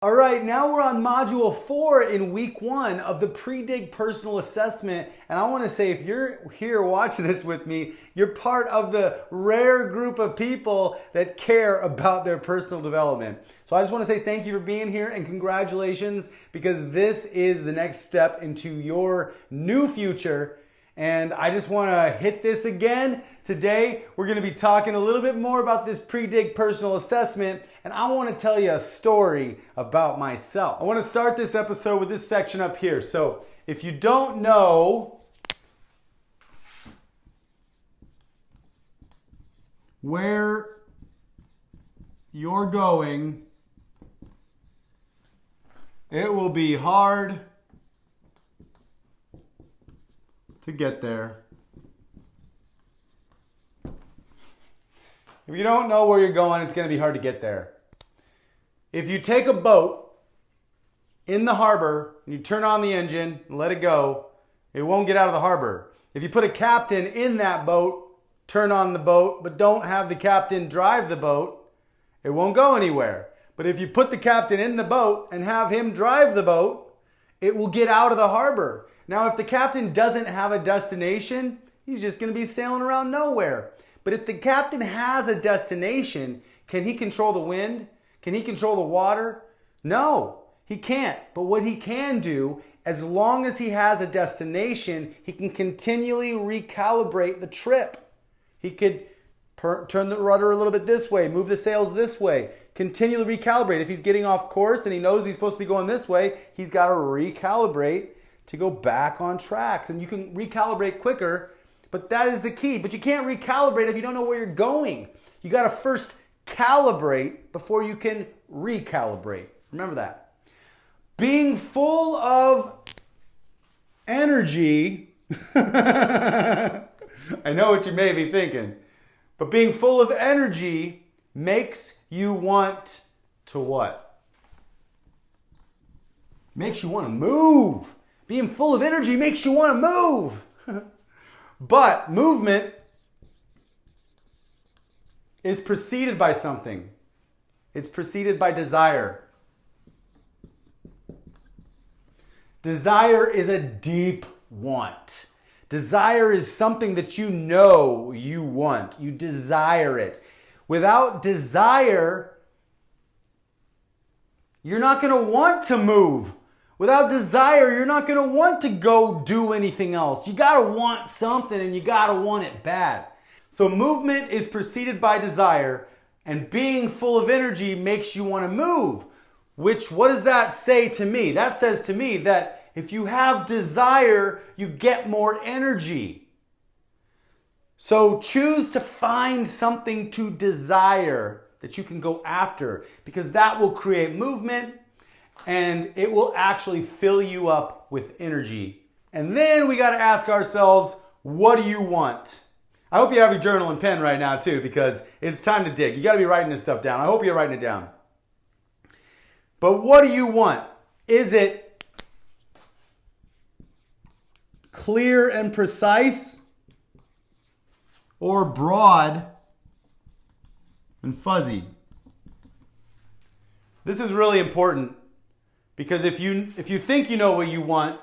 All right, now we're on module 4 in week 1 of the pre-dig personal assessment. And I want to say, if you're here watching this with me, you're part of the rare group of people that care about their personal development. So I just want to say thank you for being here and congratulations, because this is the next step into your new future. And I just want to hit this again. Today, we're going to be talking a little bit more about this pre-dig personal assessment, and I want to tell you a story about myself. I want to start this episode with this section up here. So if you don't know where you're going, it will be hard to get there. If you don't know where you're going, it's going to be hard to get there. If you take a boat in the harbor and you turn on the engine and let it go, it won't get out of the harbor. If you put a captain in that boat, turn on the boat, but don't have the captain drive the boat, it won't go anywhere. But if you put the captain in the boat and have him drive the boat, it will get out of the harbor. Now, if the captain doesn't have a destination, he's just going to be sailing around nowhere. But if the captain has a destination, can he control the wind? Can he control the water? No, he can't. But what he can do, as long as he has a destination, he can continually recalibrate the trip. He could turn the rudder a little bit this way, move the sails this way, continually recalibrate. If he's getting off course and he knows he's supposed to be going this way, he's got to recalibrate to go back on track. And you can recalibrate quicker, but that is the key. But you can't recalibrate if you don't know where you're going. You got to first calibrate before you can recalibrate. Remember that. Being full of energy, I know what you may be thinking, but being full of energy makes you want to what? Makes you want to move. Being full of energy makes you want to move. But movement is preceded by something. It's preceded by desire. Desire is a deep want. Desire is something that you know you want. You desire it. Without desire, you're not going to want to move. Without desire, you're not going to want to go do anything else. You got to want something, and you got to want it bad. So movement is preceded by desire, and being full of energy makes you want to move. What does that say to me? That says to me that if you have desire, you get more energy. So choose to find something to desire that you can go after, because that will create movement, and it will actually fill you up with energy. And then we got to ask ourselves, what do you want? I hope you have your journal and pen right now too, because it's time to dig. You got to be writing this stuff down. I hope you're writing it down. But what do you want? Is it clear and precise, or broad and fuzzy? This is really important. Because if you think you know what you want,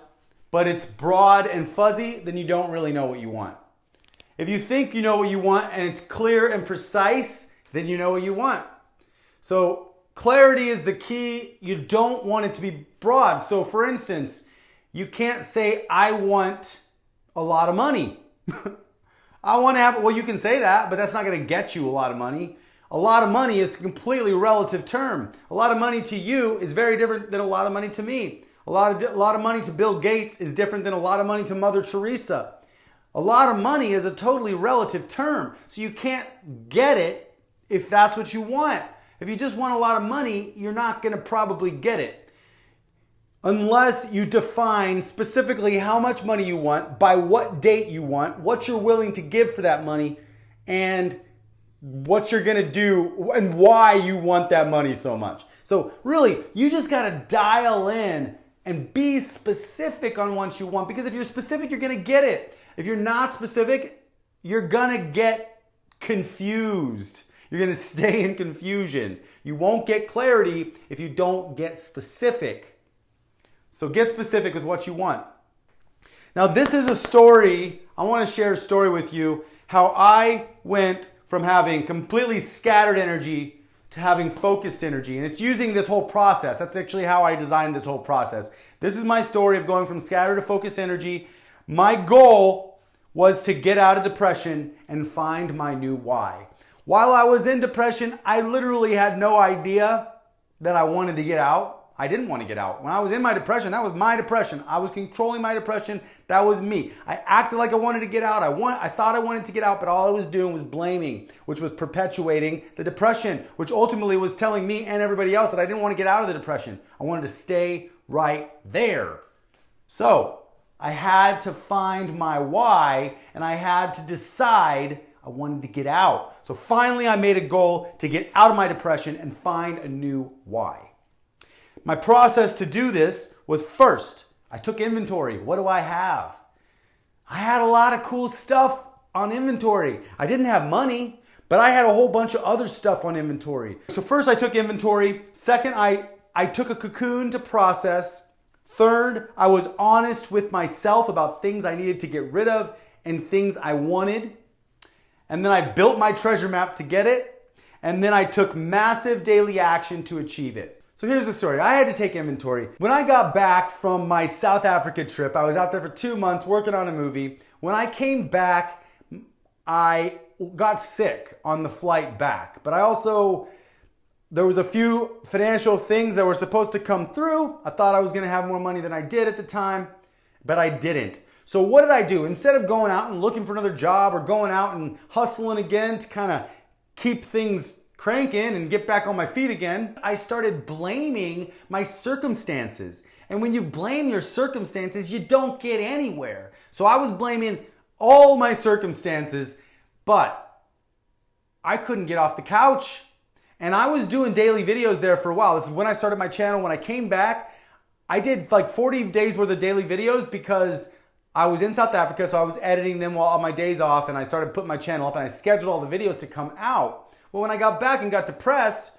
but it's broad and fuzzy, then you don't really know what you want. If you think you know what you want and it's clear and precise, then you know what you want. So clarity is the key. You don't want it to be broad. So for instance, you can't say, I want a lot of money. I want to have, well, you can say that, but that's not going to get you a lot of money. A lot of money is a completely relative term. A lot of money to you is very different than a lot of money to me. A lot of money to Bill Gates is different than a lot of money to Mother Teresa. A lot of money is a totally relative term. So you can't get it if that's what you want. If you just want a lot of money, you're not going to probably get it. Unless you define specifically how much money you want, by what date you want, what you're willing to give for that money, and what you're going to do and why you want that money so much. So really, you just got to dial in and be specific on what you want, because if you're specific, you're going to get it. If you're not specific, you're going to get confused. You're going to stay in confusion. You won't get clarity if you don't get specific. So get specific with what you want. Now this is a story, I want to share a story with you, how I went from having completely scattered energy to having focused energy. And it's using this whole process. That's actually how I designed this whole process. This is my story of going from scattered to focused energy. My goal was to get out of depression and find my new why. While I was in depression, I literally had no idea that I wanted to get out. I didn't want to get out. When I was in my depression, that was my depression. I was controlling my depression. That was me. I acted like I wanted to get out. I thought I wanted to get out, but all I was doing was blaming, which was perpetuating the depression, which ultimately was telling me and everybody else that I didn't want to get out of the depression. I wanted to stay right there. So I had to find my why, and I had to decide I wanted to get out. So finally I made a goal to get out of my depression and find a new why. My process to do this was, first, I took inventory. What do I have? I had a lot of cool stuff on inventory. I didn't have money, but I had a whole bunch of other stuff on inventory. So first I took inventory. Second, I took a cocoon to process. Third, I was honest with myself about things I needed to get rid of and things I wanted. And then I built my treasure map to get it. And then I took massive daily action to achieve it. So here's the story. I had to take inventory. When I got back from my South Africa trip, I was out there for 2 months working on a movie. When I came back, I got sick on the flight back. But there was a few financial things that were supposed to come through. I thought I was gonna have more money than I did at the time, but I didn't. So what did I do? Instead of going out and looking for another job or going out and hustling again to kind of keep things cranking and get back on my feet again, I started blaming my circumstances. And when you blame your circumstances, you don't get anywhere. So I was blaming all my circumstances, but I couldn't get off the couch. And I was doing daily videos there for a while. This is when I started my channel. When I came back, I did like 40 days worth of daily videos because I was in South Africa, so I was editing them while on my days off, and I started putting my channel up and I scheduled all the videos to come out. Well, when I got back and got depressed,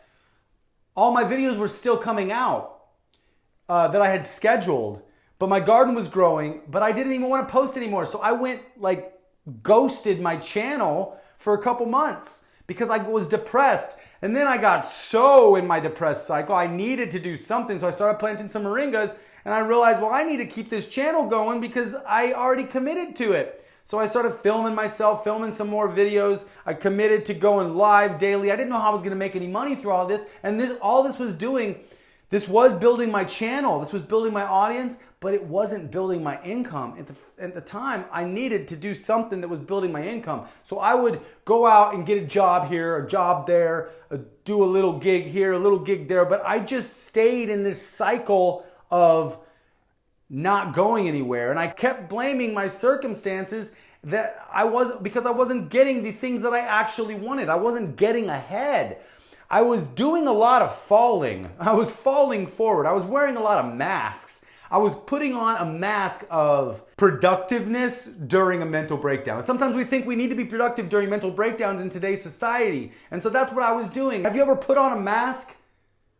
all my videos were still coming out that I had scheduled, but my garden was growing, but I didn't even want to post anymore. So I went ghosted my channel for a couple months because I was depressed. And then I got so in my depressed cycle, I needed to do something. So I started planting some moringas and I realized, well, I need to keep this channel going because I already committed to it. So I started filming myself, filming some more videos. I committed to going live daily. I didn't know how I was gonna make any money through all this. And all this was doing, this was building my channel. This was building my audience, but it wasn't building my income. At the time, I needed to do something that was building my income. So I would go out and get a job here, a job there, do a little gig here, a little gig there. But I just stayed in this cycle of not going anywhere. And I kept blaming my circumstances because I wasn't getting the things that I actually wanted. I wasn't getting ahead. I was doing a lot of falling. I was falling forward. I was wearing a lot of masks. I was putting on a mask of productiveness during a mental breakdown. Sometimes we think we need to be productive during mental breakdowns in today's society. And so that's what I was doing. Have you ever put on a mask,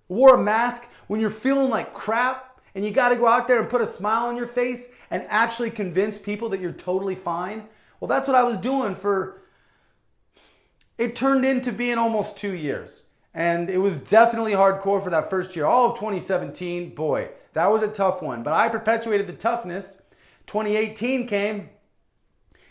wore a mask when you're feeling like crap? And you got to go out there and put a smile on your face and actually convince people that you're totally fine. Well, that's what I was doing it turned into being almost 2 years. And it was definitely hardcore for that first year. All of 2017, boy, that was a tough one. But I perpetuated the toughness. 2018 came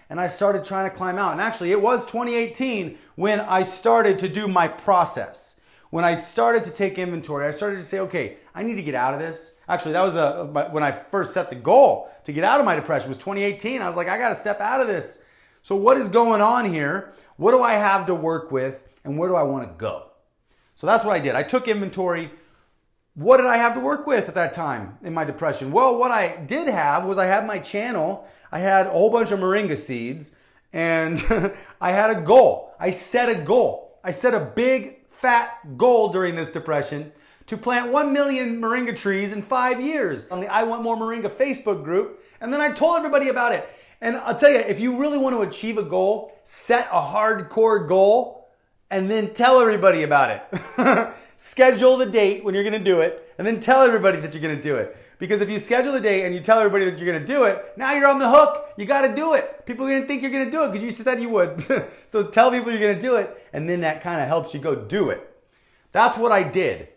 and I started trying to climb out. And actually, it was 2018 when I started to do my process. When I started to take inventory, I started to say, okay, I need to get out of this. Actually, that was when I first set the goal to get out of my depression. It was 2018. I was like, I got to step out of this. So what is going on here? What do I have to work with? And where do I want to go? So that's what I did. I took inventory. What did I have to work with at that time in my depression? Well, what I did have was I had my channel. I had a whole bunch of moringa seeds. And I had a goal. I set a goal. I set a big fat goal during this depression to plant 1 million moringa trees in 5 years on the I Want More Moringa Facebook group. And then I told everybody about it. And I'll tell you, if you really want to achieve a goal, set a hardcore goal and then tell everybody about it. Schedule the date when you're going to do it, and then tell everybody that you're going to do it. Because if you schedule the date and you tell everybody that you're going to do it, now you're on the hook. You got to do it. People are going to think you're going to do it because you said you would. So tell people you're going to do it, and then that kind of helps you go do it. That's what I did.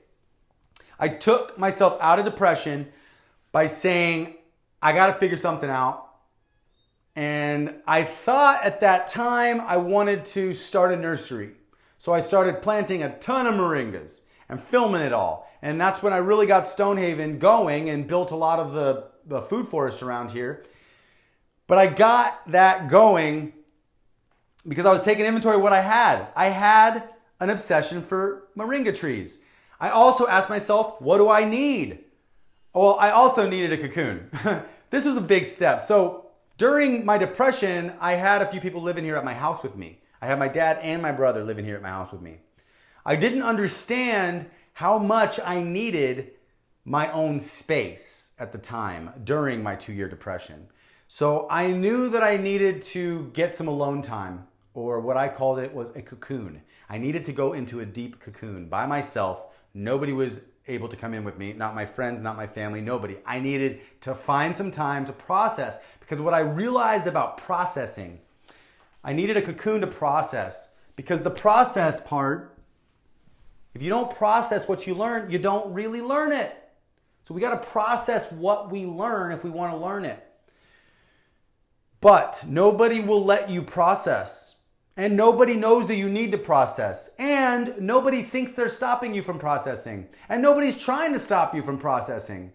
I took myself out of depression by saying, I got to figure something out. And I thought at that time I wanted to start a nursery. So I started planting a ton of moringas and filming it all. And that's when I really got Stonehaven going and built a lot of the food forest around here. But I got that going because I was taking inventory of what I had. I had an obsession for moringa trees. I also asked myself, what do I need? Well, I also needed a cocoon. This was a big step. So during my depression, I had a few people living here at my house with me. I had my dad and my brother living here at my house with me. I didn't understand how much I needed my own space at the time during my 2-year depression. So I knew that I needed to get some alone time, or what I called it was a cocoon. I needed to go into a deep cocoon by myself. Nobody was able to come in with me, not my friends, not my family, nobody. I needed to find some time to process, because what I realized about processing, I needed a cocoon to process, because the process part, if you don't process what you learn, you don't really learn it. So we got to process what we learn if we want to learn it. But nobody will let you process. And nobody knows that you need to process. And nobody thinks they're stopping you from processing. And nobody's trying to stop you from processing.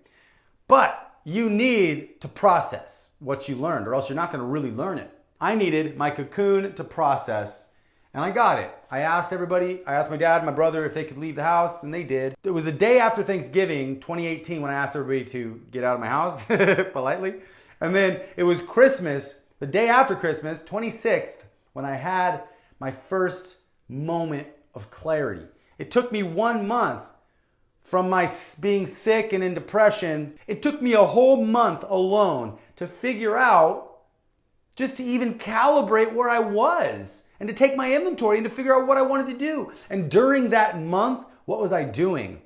But you need to process what you learned, or else you're not going to really learn it. I needed my cocoon to process, and I got it. I asked everybody, I asked my dad and my brother if they could leave the house, and they did. It was the day after Thanksgiving, 2018, when I asked everybody to get out of my house, politely. And then it was Christmas, the day after Christmas, 26th, when I had my first moment of clarity. It took me 1 month from my being sick and in depression. It took me a whole month alone to figure out, just to even calibrate where I was and to take my inventory and to figure out what I wanted to do. And during that month, what was I doing?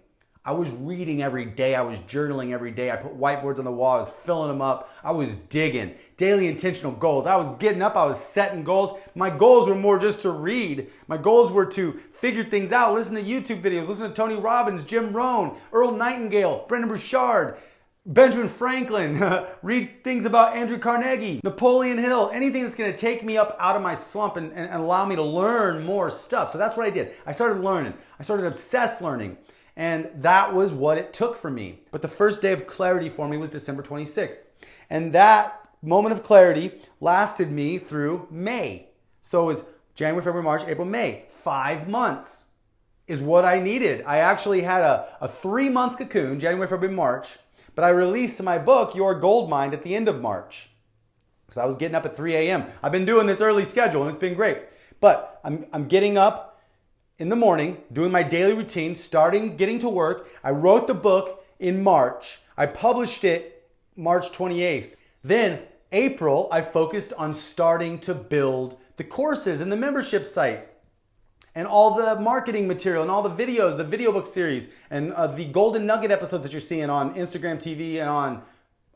I was reading every day. I was journaling every day. I put whiteboards on the wall. I was filling them up. I was digging. Daily intentional goals. I was getting up. I was setting goals. My goals were more just to read. My goals were to figure things out, listen to YouTube videos, listen to Tony Robbins, Jim Rohn, Earl Nightingale, Brendan Burchard, Benjamin Franklin, read things about Andrew Carnegie, Napoleon Hill, anything that's going to take me up out of my slump and allow me to learn more stuff. So that's what I did. I started learning. I started obsessed learning. And that was what it took for me. But the first day of clarity for me was December 26th. And that moment of clarity lasted me through May. So it was January, February, March, April, May. 5 months is what I needed. I actually had a 3-month cocoon, January, February, March. But I released my book, Your Gold Mind, at the end of March. Because I was getting up at 3 a.m. I've been doing this early schedule and it's been great. But I'm getting up in the morning, doing my daily routine, getting to work. I wrote the book in March. I published it March 28th. Then April, I focused on starting to build the courses and the membership site and all the marketing material and all the videos, the video book series and the Golden Nugget episodes that you're seeing on Instagram TV and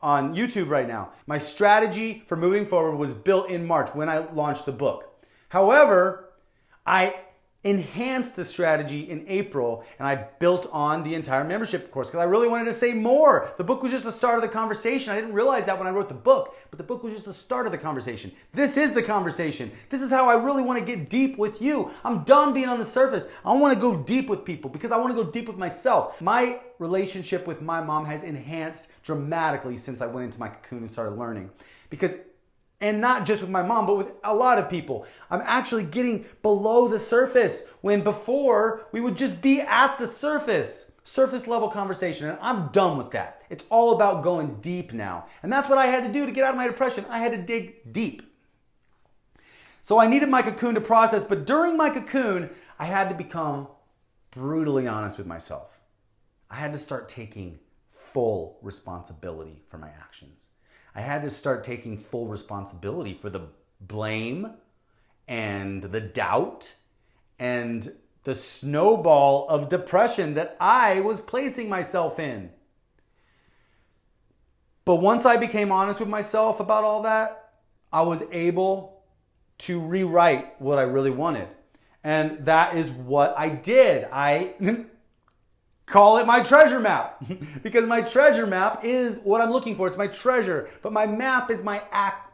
on YouTube right now. My strategy for moving forward was built in March when I launched the book. However, I enhanced the strategy in April and I built on the entire membership course because I really wanted to say more. The book was just the start of the conversation. I didn't realize that when I wrote the book, but the book was just the start of the conversation. This is the conversation. This is how I really want to get deep with you. I'm done being on the surface. I want to go deep with people because I want to go deep with myself. My relationship with my mom has enhanced dramatically since I went into my cocoon and started learning. And not just with my mom, but with a lot of people. I'm actually getting below the surface when before we would just be at the surface level conversation. And I'm done with that. It's all about going deep now. And that's what I had to do to get out of my depression. I had to dig deep. So I needed my cocoon to process, but during my cocoon, I had to become brutally honest with myself. I had to start taking full responsibility for my actions. I had to start taking full responsibility for the blame and the doubt and the snowball of depression that I was placing myself in. But once I became honest with myself about all that, I was able to rewrite what I really wanted. And that is what I did. I call it my treasure map because my treasure map is what I'm looking for. It's my treasure, but my map is my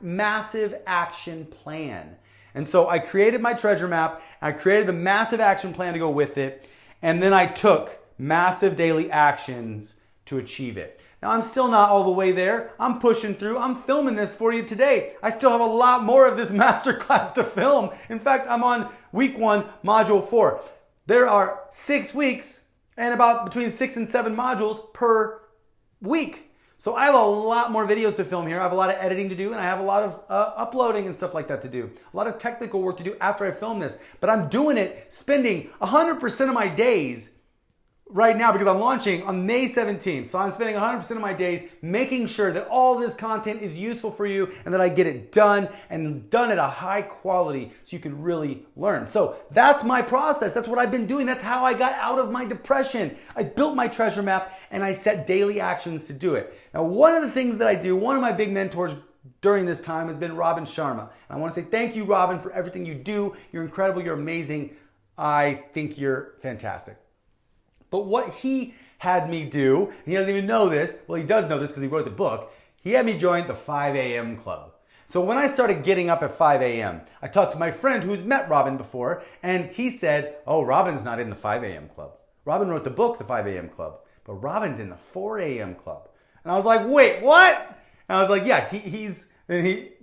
massive action plan. And so I created my treasure map, I created the massive action plan to go with it, and then I took massive daily actions to achieve it. Now, I'm still not all the way there. I'm pushing through. I'm filming this for you today. I still have a lot more of this masterclass to film. In fact, I'm on week 1, module 4. There are 6 weeks and about between 6 and 7 modules per week. So I have a lot more videos to film here. I have a lot of editing to do, and I have a lot of uploading and stuff like that to do. A lot of technical work to do after I film this. But I'm doing it, spending 100% of my days right now because I'm launching on May 17th. So I'm spending 100% of my days making sure that all this content is useful for you and that I get it done and done at a high quality so you can really learn. So that's my process. That's what I've been doing. That's how I got out of my depression. I built my treasure map and I set daily actions to do it. Now, one of the things that I do, one of my big mentors during this time has been Robin Sharma. And I want to say thank you, Robin, for everything you do. You're incredible. You're amazing. I think you're fantastic. But what he had me do, he doesn't even know this, well, he does know this because he wrote the book, he had me join the 5 a.m. club. So when I started getting up at 5 a.m., I talked to my friend who's met Robin before, and he said, oh, Robin's not in the 5 a.m. club. Robin wrote the book, the 5 a.m. club, but Robin's in the 4 a.m. club. And I was like, wait, what? And I was like, yeah,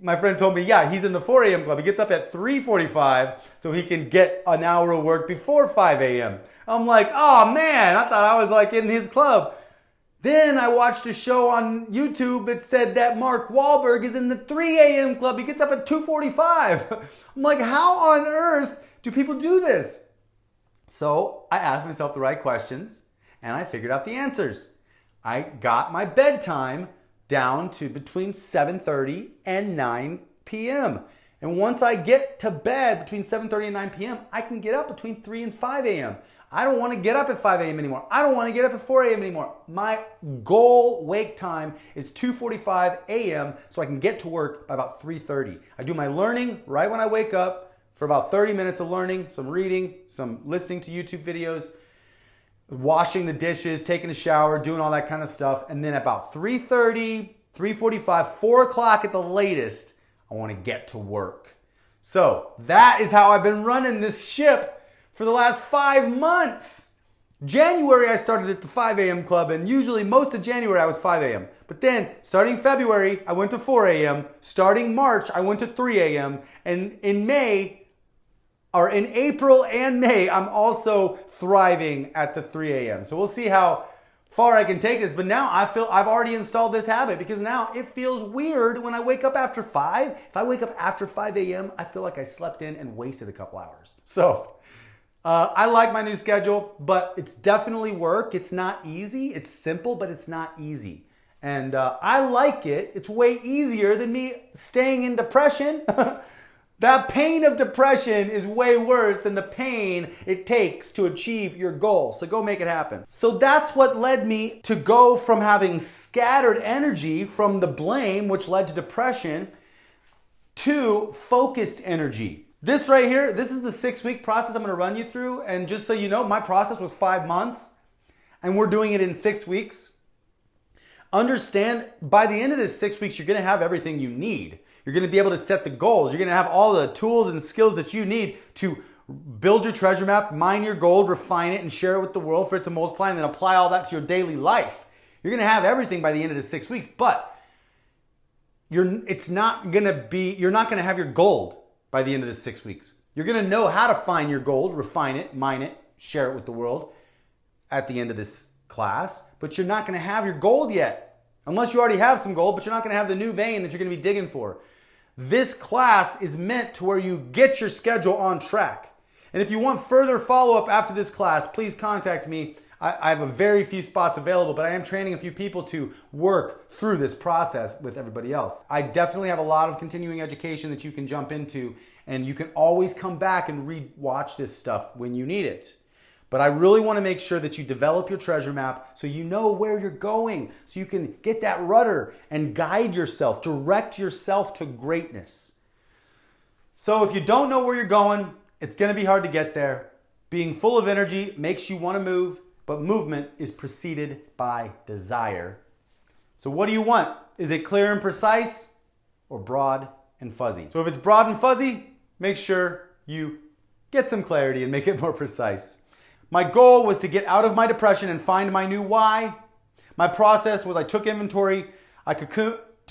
my friend told me, yeah, he's in the 4 a.m. club. He gets up at 3:45 so he can get an hour of work before 5 a.m. I'm like, oh man, I thought I was like in his club. Then I watched a show on YouTube that said that Mark Wahlberg is in the 3 a.m. club. He gets up at 2:45. I'm like, how on earth do people do this? So I asked myself the right questions and I figured out the answers. I got my bedtime down to between 7:30 and 9 p.m. And once I get to bed between 7:30 and 9 p.m., I can get up between 3 and 5 a.m. I don't want to get up at 5 a.m. anymore. I don't want to get up at 4 a.m. anymore. My goal wake time is 2:45 a.m. so I can get to work by about 3:30. I do my learning right when I wake up for about 30 minutes of learning, some reading, some listening to YouTube videos, washing the dishes, taking a shower, doing all that kind of stuff. And then about 3:30, 3:45, 4 o'clock at the latest, I want to get to work. So that is how I've been running this ship for the last 5 months. January, I started at the 5 a.m. club, and usually most of January I was 5 a.m. But then starting February, I went to 4 a.m. Starting March, I went to 3 a.m. And in April and May, I'm also thriving at the 3 a.m. So we'll see how far I can take this. But now I feel I've already installed this habit because now it feels weird when I wake up after 5. If I wake up after 5 a.m., I feel like I slept in and wasted a couple hours. So I like my new schedule, but it's definitely work. It's not easy. It's simple, but it's not easy. And I like it. It's way easier than me staying in depression. That pain of depression is way worse than the pain it takes to achieve your goal. So go make it happen. So that's what led me to go from having scattered energy from the blame, which led to depression, to focused energy. This right here, this is the 6-week process I'm going to run you through. And just so you know, my process was 5 months and we're doing it in 6 weeks. Understand, by the end of this 6 weeks, you're going to have everything you need. You're going to be able to set the goals. You're going to have all the tools and skills that you need to build your treasure map, mine your gold, refine it, and share it with the world for it to multiply, and then apply all that to your daily life. You're going to have everything by the end of the 6 weeks, but you're not going to have your gold by the end of the 6 weeks. You're going to know how to find your gold, refine it, mine it, share it with the world at the end of this class, but you're not going to have your gold yet. Unless you already have some gold, but you're not going to have the new vein that you're going to be digging for. This class is meant to where you get your schedule on track. And if you want further follow-up after this class, please contact me. I have a very few spots available, but I am training a few people to work through this process with everybody else. I definitely have a lot of continuing education that you can jump into and you can always come back and re-watch this stuff when you need it. But I really want to make sure that you develop your treasure map so you know where you're going, so you can get that rudder and guide yourself, direct yourself to greatness. So if you don't know where you're going, it's going to be hard to get there. Being full of energy makes you want to move, but movement is preceded by desire. So what do you want? Is it clear and precise or broad and fuzzy? So if it's broad and fuzzy, make sure you get some clarity and make it more precise. My goal was to get out of my depression and find my new why. My process was I took inventory, I took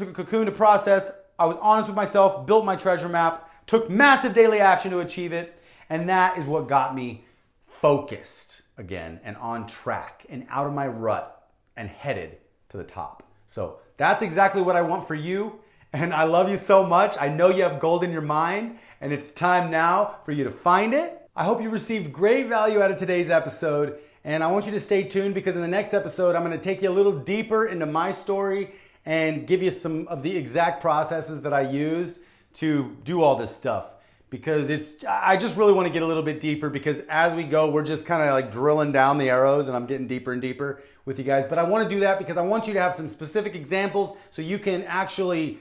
a cocoon to process, I was honest with myself, built my treasure map, took massive daily action to achieve it, and that is what got me focused again and on track and out of my rut and headed to the top. So that's exactly what I want for you, and I love you so much. I know you have gold in your mind, and it's time now for you to find it. I hope you received great value out of today's episode, and I want you to stay tuned because in the next episode, I'm going to take you a little deeper into my story and give you some of the exact processes that I used to do all this stuff. Because I just really want to get a little bit deeper because as we go, we're just kind of like drilling down the arrows and I'm getting deeper and deeper with you guys. But I want to do that because I want you to have some specific examples so you can actually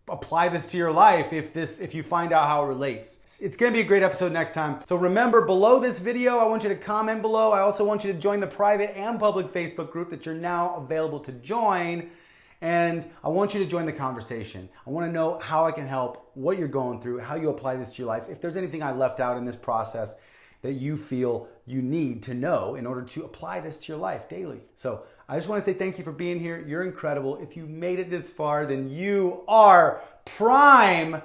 apply this to your life if you find out how it relates. It's going to be a great episode next time. So remember, below this video, I want you to comment below. I also want you to join the private and public Facebook group that you're now available to join. And I want you to join the conversation. I want to know how I can help, what you're going through, how you apply this to your life. If there's anything I left out in this process that you feel you need to know in order to apply this to your life daily. So I just want to say thank you for being here. You're incredible. If you made it this far, then you are prime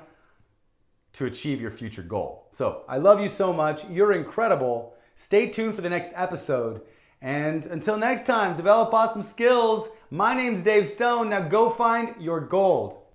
to achieve your future goal. So I love you so much. You're incredible. Stay tuned for the next episode. And until next time, develop awesome skills. My name's Dave Stone. Now go find your gold.